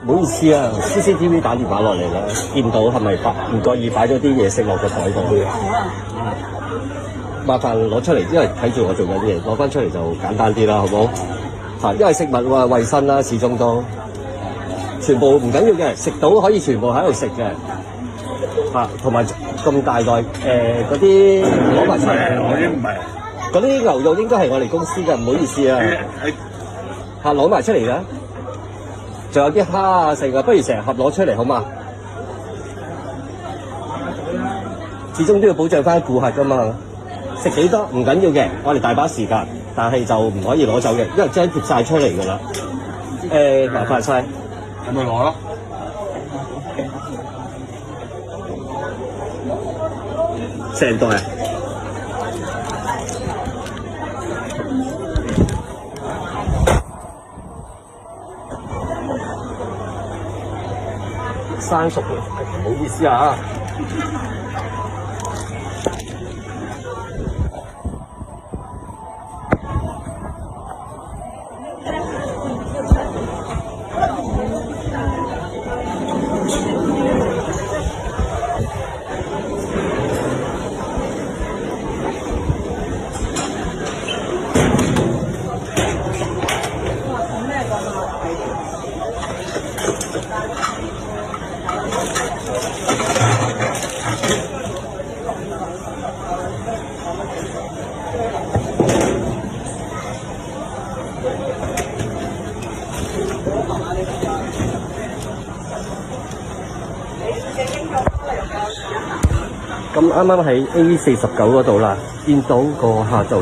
唔好意思啊，CCTV 打電話落嚟啦，見到係咪唔覺意擺咗啲嘢食落個台度？麻煩攞出嚟，因為睇住我做緊啲嘢，攞翻出嚟就簡單啲啦，好唔好？嚇，因為食物衞生啦，始終都全部唔緊要嘅，食到可以全部喺度食嘅。嚇，同埋咁大袋嗰啲攞埋出嚟，我啲唔係。嗰啲牛肉應該係我哋公司嘅，唔好意思啊。嚇，攞埋出嚟啦！仲有啲蝦啊，剩啊，不如成盒攞出嚟好嘛？始終都要保障翻顧客噶嘛。食幾多唔緊要嘅，我哋大把時間，但係就唔可以攞走嘅，因為將貼晒出嚟㗎啦。麻煩晒，咁咪攞咯。成袋啊！生熟嘅，唔好意思啊。咁啱啱喺 A49嗰度啦，見到個客就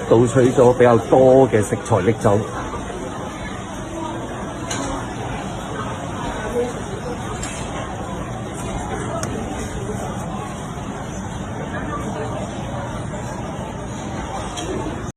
倒取咗比較多嘅食材拎走。